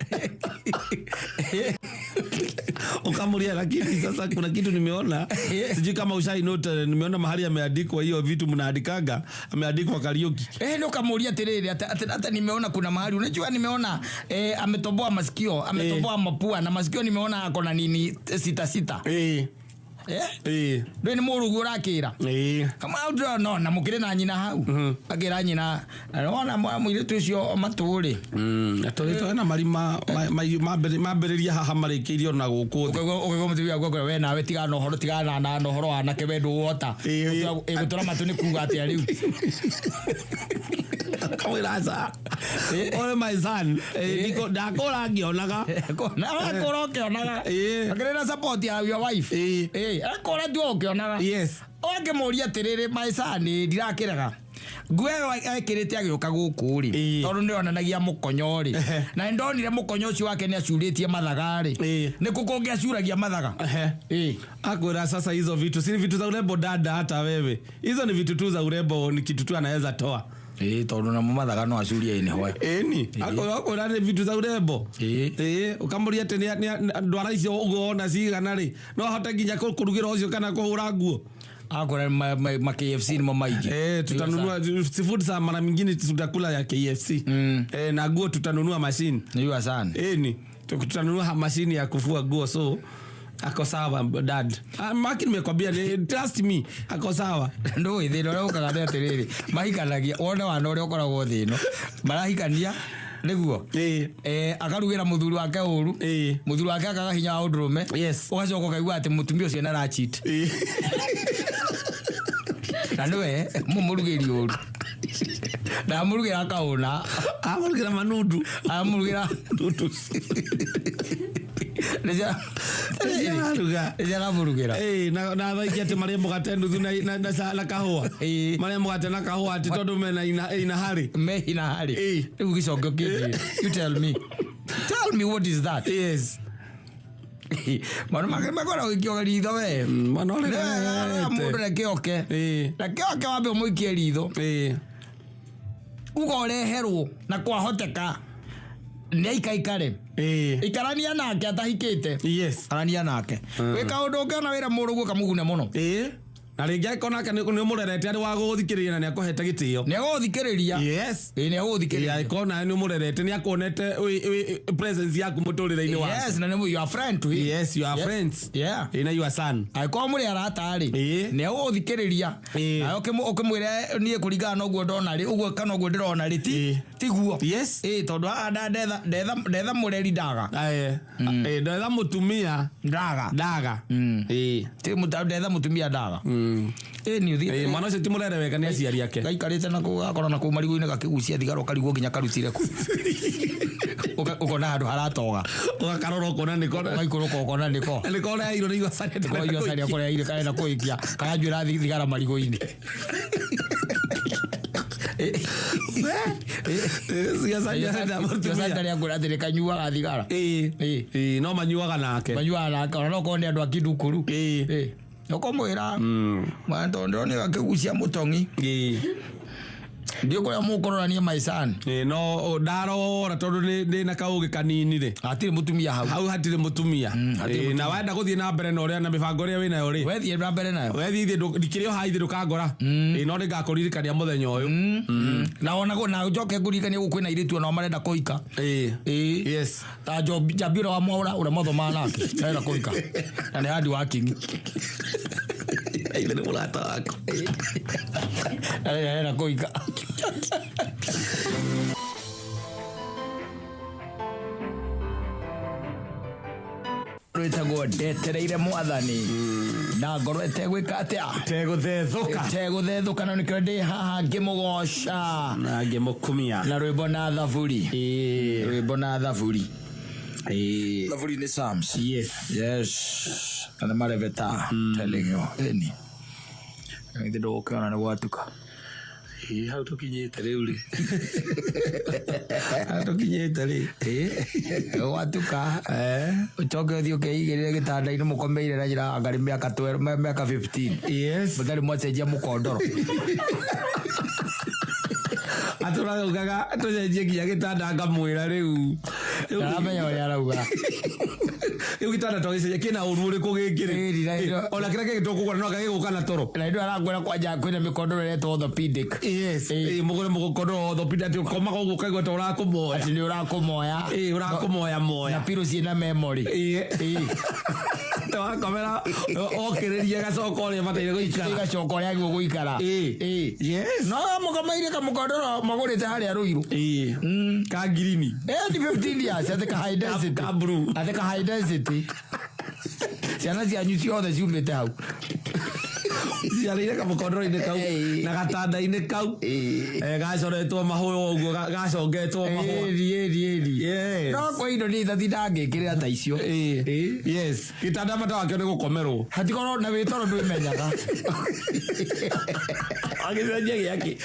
ukamuria lakini sasa kuna kitu nimeona sijui kama ushai note nimeona mahali ameandikwa hiyo vitu mnaandikaga ameandikwa Kariuki ndo kamuria tiriri hata nimeona kuna mahali unajua nimeona ametoboa masikio ametoboa mapua na masikio nimeona akona nini sita ndio ni murugu rakira kama udro no na mukire na nyina hau agira nyina naona mwire tucio maturi atolito na marima maberiria haha marikirio na guku ukigomthia gwa we nawe tigana horo tigana na horo ana kebendu wota egutura matuni kuga atia riu kawiraza ole my son niko dakora ngionaga na akoroke onaga agirira support ya your wife akora ndio ukionaga ongemuria tiriri my son ndirakiraga ngwero aikirite agioka guku ri tondu ndionanagia mukonyo ri na ndonire mukonyo ucio wake ni acuritie mathaga ri ni kukonge acuragia mathaga akwira sasa hizo vitu si vitu za urembo dada hata wewe hizo ni vitu tu za urembo ni kitu tu anaweza toa tondu na mathaga no acuria ini hoya ni akora ni vitu za urembo ukamuria ati ni ndwara icio uguona cigana ri no hote nginya kurugira ucio kana kuhura nguo akora ma KFC ni mamaiki tutanunua seafood za mara mingine tutakula ya KFC na nguo tutanunua machine ni sana ni tutanunua machine ya kufua nguo so ako sawa dad maki nimekwambia trust me ako sawa ndo ithino leo kagade atiriri mahikanagia wona wana uri ukoragwo thino marahikania niguo akarugira muthuri wake uru muthuri wake akaga hinya wa ndrume ugacoka kaigua ati mutumia ucio na cheat na nwe mumurugiri uru na murugira kauna amurugira manudu amurugira ndutu Leja murugira na thaiki ati maria mugate nduthu na kahua maria mugate na kahua ati tondu mena ina hari riu gicongo kindi you tell me what is that mano magora wikio ritho we mano le mundu rekioke wambe umuikie ritho ugo reherwo na kwahoteka ni aikaikare ikarania nake atahikite arania nake wika undu ungiona wira murugu kamugune muno na ringi akona kana ni murerete ari wa guthikiriria na ni akohete gitio ni guthikiriria yes ni guthikiriria akona ni murerete ni akonete presence yaku muturire-ini wa yes na ni your friend tu yes you are friends yeah ina your son aiko muri aratari ni guthikiriria na ukimwire nie kuringana na uguo ndona ri uguo kana uguo ndirona ri tiguo yes tondu ndetha mureri ndaga ndetha mutumia ndaga ti ndetha mutumia ndaga ni uthi mwana ucio ti murere wega ni aciari ake gaikarite na kugakora na kumarigu-ini gakigucia thigara ukarigwo nginya karutire ku ukona handu haratoga ugakarora ukona niko gaikuruka ukona niko na iro ni igosarete kwa hiyo sari akore ile kana kuikia kana njura thigara marigu-ini kanyuaga thigara no manyuaga nake ona ko ni andu akindukuru ukomwira tondu ni gakigucia mutongi ndio kwa mukororania maisani no ndarora tondu ni na kauge kanini ri atire mutumia hau hatire mutumia na wenda guthie na mbere na uria na mibango ria wina yo ri wethie na mbere nayo wethie ndikirio haithi ndukangora no ni ngakuririkania muthenya uyu na ona go na njoke ngurikania guku na iritu no marenda kuika yes ta jambira wa mwaura ura mathoma nake arenda kuika na ni hadi working ile ni mulata wako arenda kuika rwitagwo ndetereire mwathani na ngoro etegwika atia teguthethuka na nikio ndi haha ngimugoca na ngimukumia na rwimbo na thaburi thaburi ni Psalms yes and mareveta telling you any ndio ndokiona ni gwatuka hau tukinyite riu ri tukinyite ri watuka ucoke thio keigirire gitanda-ini mukomeire na njira ngari miaka 12 miaka 15 yes mutari mwacenjia mukondoro atura ugaga tucenjie nginya gitanda ngamwira riu aramenya uria arauga riu gitanda twagicenjia kina uru uriku gikiri ona kira gitokugura no gagiguka na toro na ndio arangwira kwanja kwina mikondoro iretwo orthopedic yes mugure mugokondoro orthopedic ukomaga ugukaigwa ta urakumoya ati ni urakumoya urakumoya moya na piro ciina memory wakomera okiririe gacoko ria bataire guikara gacoko ria guikara yes no mukomeire kamukondoro magurite haria ruiru ka girini ni 15 years atheka high density atheka high density ciana cianyu ciothe ciumite hau ciarire kamukondoro-ini kau na gatanda-ini kau gacoretwo mahũa ũguo gacongetwo mahũa no kwa indo ni thathinda ngĩkĩrĩra ta icio yes gĩtanda bata wakĩo nĩ gũkomerwo hatikorwo na wĩtoro ndwĩmenyaga agĩcenjia gĩake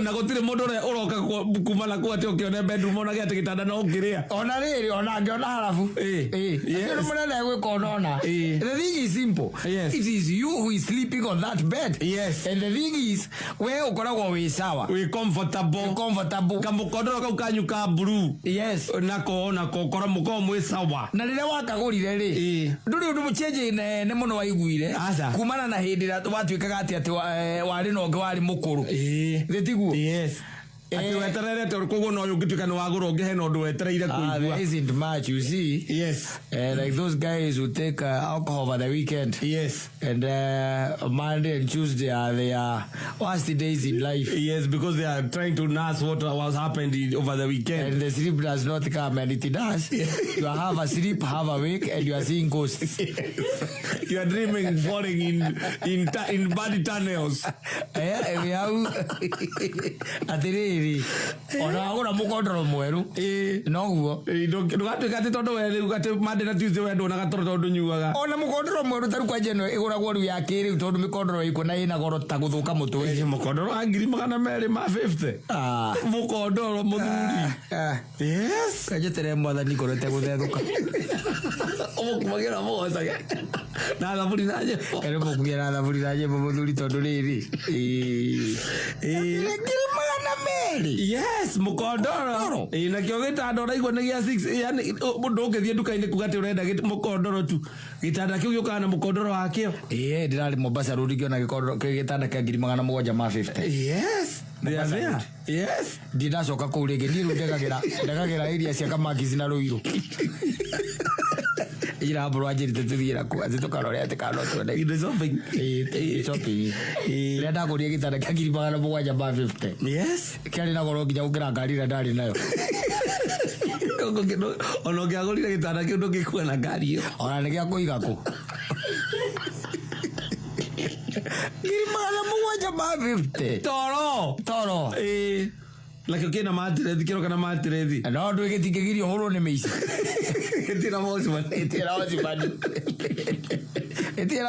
na gũtirĩ mũndũ ũrĩa ũroka kuma na kuo atĩ ũkĩone bedroom onage atĩ gĩtanda no ũkĩrĩa ona rĩrĩ ona ngĩona harabu nĩ mũnene gwĩka ona the thing is simple it is you who is sleeping on that bed yes and the thing is we ukoragwo wi sawa wi comfortable kamukondoro kau kanyu ka blue yes nako kora muko mwi sawa na rĩrĩa wakagũrire rĩ ndũrĩ ũndũ mũchenje nene mũno waiguire kumana na hĩndĩ ĩrĩa watuĩkaga atĩ warĩ na ũngĩ warĩ mũkũrũ gĩtiguo yes ati wetererete koguo no ũngĩtuĩka nĩ wagũra ũngĩ hena ũndũ wetereire kũigua there isn't much you see yes like those guys who take alcohol over the weekend yes and Monday and Tuesday are their worst days in life yes because they are trying to nurse what was happened over the weekend and the sleep does not come and it does you have a sleep have a wake and you are seeing ghosts you are dreaming falling in bad tunnels atiriri ona wagura mukondoro mweru noguo ndugatuĩka atĩ tondũ we rĩu atĩ Monday na Tuesday we nduonaga toro tondũ nyuaga ona mukondoro mweru taru kwa jeno iguragwo riu ya kĩrĩu tondũ mikondoro iko na ina goro ta gũthũka mũtwe mukondoro wa 250 mukondoro muthuri yes kajetere mwathani korete gũthethũka ũmũkumagira mũgocaga na thaburi na nyĩmbo mũkugira thaburi na nyĩmbo mũthuri tondũ rĩrĩ meri. Yes, mukondoro. Na kio gitanda uraigwa ni gia 6, yani mundu ngithie nduka-ini kugate urenda mukondoro tu. Gitanda kiu gioka na mukondoro wakio. Ndirari Mombasa rudi kiona gitanda kia 750. Yes. They are there. Yes. Ndinacoka kuu ringi ni ru ndagagira area cia Kamakis na Ruiru. Ira bro ajirite tuthiira ku ati tukarore ati kano twende It is shopping. Shopping. Renda kuria gitanda kia 750. Yes. Kiari na goro nginya ungira ngari ira ndari nayo. Ono ngiagurire gitanda kiu ndungikua na ngari iyo. Ona ni gia kuiga ku. 750. Toro. Like okay na matiredi kiro kana matiredi. No ndu gitingigirio horo ni meici. Tira mozi man. Etira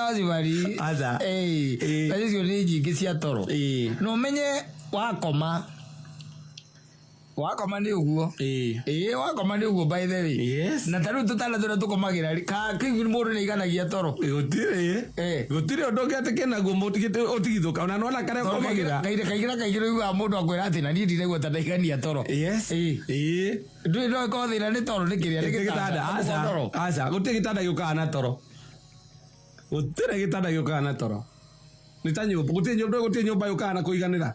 wazibari. Aza. Basi ni jingi cia toro. No menye wakoma ni uguo. Wakoma ni uguo by the way. Yes. Na taru tutala tura tukomagira ka kivini muru ni iganagia toro. Gutire ndoge ateke na guo mutigite otigithuka ona nona kare komagira. Kagira igua mundu akwira ati na ni ndirego tadaigania toro. Yes. Ndu ndo ko thira ni toro ni kiria ni gitanda. Aza gutire gitanda gioka na toro. Gutire gitanda gioka na toro. Nitanyo gutire nyumba gioka na kuiganira.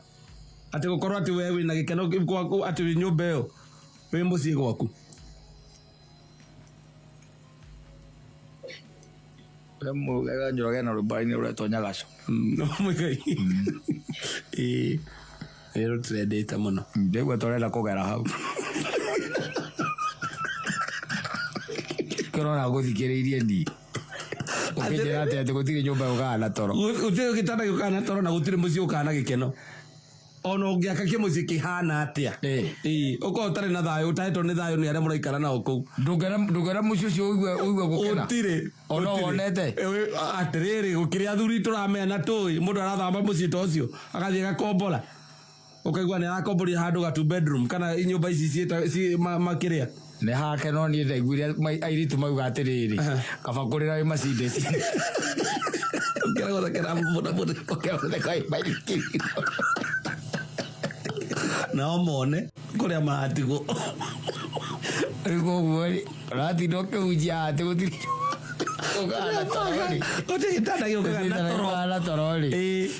Ati gukorwo ati wewe na gikeno gwaku ati nyumba iyo we mucii gwaku Ega njoroge na rubani uretonya gaco. No mwigai. Trendete muno. Ndegwa torenda kugera hau. Korona guthikiriirie ni. Ukijira ati gutire nyumba yoka na toro. Gutire gitanda gioka na toro na gutire mucii uka na gikeno. Ono ngiaka kimucii kihana atia. Uko utari na thayo utahetwo ni thayo ni aria muraikara nao kuu. Ndugera mucii ucio uigwe gukena. Utire. Ono wonete. Atiriri gukiria thuri turamena tui mundu arathamba mucii ta ucio agathie gakombora. Ukaigua ni arakomboria handu ga 2 bedroom kana nyumba ici ci makiria. Ni hake no ni ndaiguire airitu mauga atiriri. Kaba kurira Mercedes. Ukira guthakiira muda Ukira guthakiira bairiki. Na mone kuria maatigo. Ego gwori rati doke ujia ati gutiri. Ogana torori. Ote gitanda gioka na torori.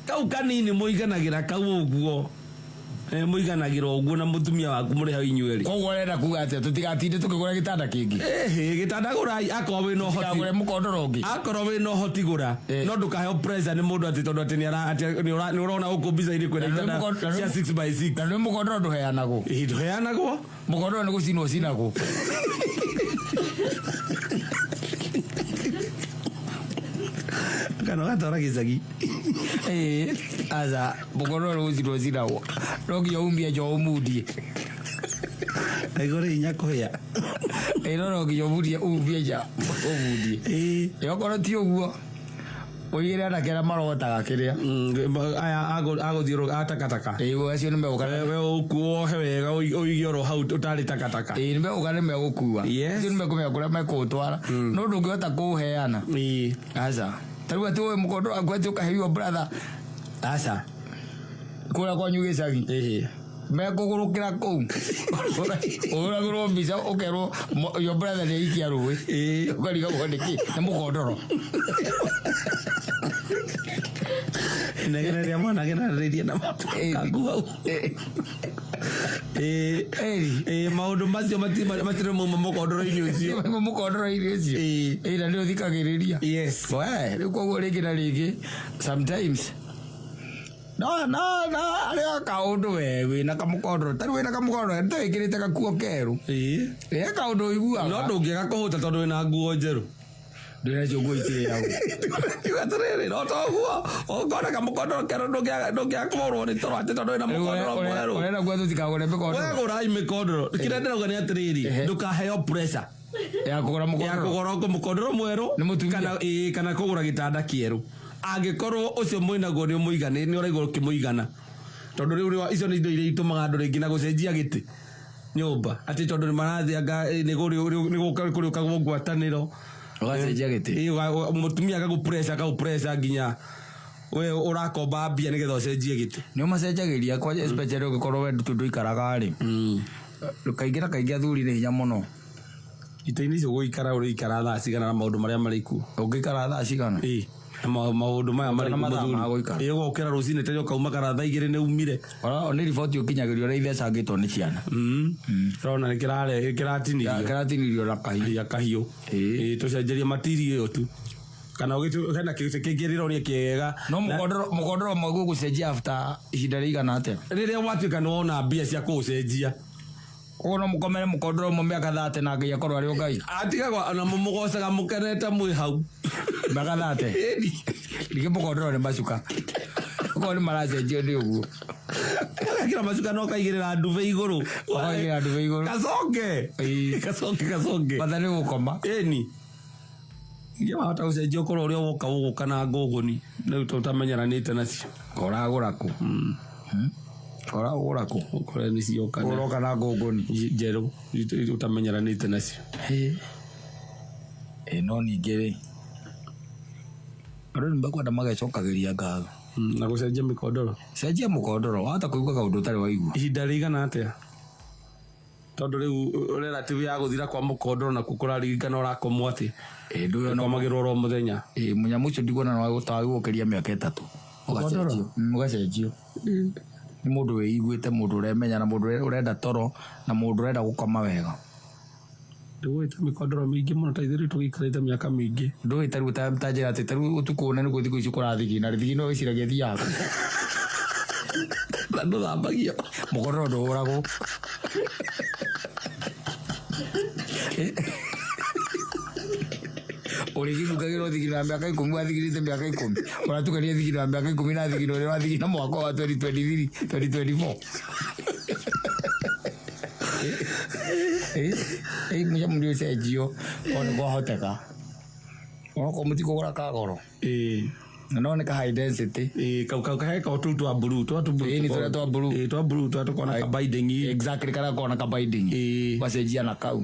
Kau kanini muiganagira kau uguo. Muiganagira uguo na mutumia waku muri hau inyueri. Koguo renda kuga ati tutigatinde tukigura gitanda kingi. Gitanda gurai akorwo we no hoti. Agure mukondoro ungi. Akorwo we no hoti gura. No ndukahe pressure ni mundu ati tondu ati ni urona uko biza ili kwenda gitanda cia 6x6. Na ni mukondoro nduheanago. Nduheanago. Mukondoro ni gucinwo cinago. Kana gatora gicagi. Aza mukondoro gucinwo cinago. Rogi umbia jo umudie. Igore inya kuhia. No nginya umbia ja umudie. Yokoro ti uguo. Oigire anakera marotaga kiria. Aya aguthiro atakataka. Igo acio ni meguka. We ukuohe wega uigiro hau utari takataka. Ni meguka ni megukua. Acio ni mekumenya kuria mekutwara. No ndungihota kuheana. Aca. Tarua tu mukondoro akwete ukaheiwa brother. Aca. Kura kwanyu gicagi. Mekugurukira kuu. Uragurwo mbica ukerwo your brother ni ikia ruwi. Ukariga kwandiki ni mukondoro. Negereria mwana genariria na kagu. Maundu macio matire mu mukondoro-ini ucio. Mukondoro-ini ucio. Na ndio thikagiriria. Yes. Riu koguo ringi na ringi sometimes no aria kaundu we na kamukondoro tari we na kamukondoro ndio ikirite gakuo keru kaundu igua no ndungiega kuhuta tondu wina nguo njeru ndire cio nguo itirirago atiriri no toguo ukona kamukondoro keru ndungiega kuhurwo ni toro ati tondu wina mukondoro mweru urenda guo tutikagure mikondoro we gurai mikondoro kira ndirauga ni atiriri ndukaheo pressure ya kugura mukondoro mweru kana kugura gitanda kieru angikorwo ucio muinaguo ni muigane ni uraigwo kimuigana tondu riu icio ni indo iria itumaga andu ringi na gucenjia giti nyumba ati tondu ni marathianga ni guriuka gwataniro ugacenjia giti mutumia akagu pressure nginya we urakomba mbia nigetha ucenjie giti ni umacenjagiria kwa especially ugikorwo we tundu ikaraga ri kaingira kaingia thuri ni hinya muno itaini icio guikara uri ikara thaa cigana na maundu maria mariku ungikara thaa cigana maundu maya mariku muthuri ugokira rucini tene ukauma kara thaa 2 ni umire ni riboti ukinyagirio uri ithecangitwo ni ciana rona ni kiratinirio na kahiu tucenjerie matiri iyo tu kana ugitu hena kitu kingirira uri kiega no mukondoro mwagu gucenjia after ihinda rigana atia riria watuika ni wona mbia cia kucenjia no mukomere mukondoro mo miaka 30 na ngai akorwo ari ngai atigagwa na mugocaga mukenete mwi hau miaka 30 dige mukondoro ni macuka ko ni maracenjio ni uguo kira macuka no kaigirira nduve iguru kasonge bathani gukoma ngia wahota gucenjia ukorwo uria woka uguka na nguguni riu tutamenyeranite nacio uragura ku ukore ni cioka uroka na nguguni njeru utamenyeranite nacio no ningiri aro nimbakwenda magacokagiria ngatho na gucenjia mukondoro wahota kuigua kaundu utari waigua ihinda rigana atia tondu riu relative ya guthira kwa mukondoro na kukurarigana urakomwo ati nduyo no magirwo ro muthenya munyamu ucio ndigona no gutagukiria miaka 3 ugacenjio ni mundu weiguite mundu uremenya na mundu urenda toro na mundu urenda gukoma wega nduwite mikondoro mingi muno taithiri tugikarite miaka mingi nduwite riu tajira ati taru utukune ni guthi kuici kurathigina rithigino wiciragia thi yaku na nduthambagia mukondoro nduragwo urigirukagirwo thigino ya miaka 10 wathigirite miaka 10 uratukania thigino ya miaka 10 na thigino ria wathigina mwaka wa 2023 2024 munya mundu cenjio ona kwa hoteka ona ko mutiko gora kagoro no ne ka high density kau he ka tu blue ni blue tu kona ka binding exactly kana kona ka binding wacenjia na kau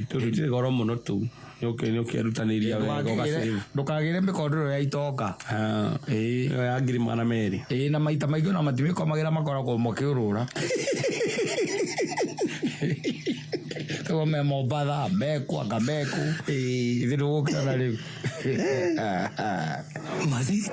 tu goro muno tu ukiarutaniria ndukagire mikondoro ya itoka ya ngiri magana meri na maita maingĩ na matimĩkomagira makoragwo makiurura kwa me Mombasa mekwa gameku ithiru gukana riu mazi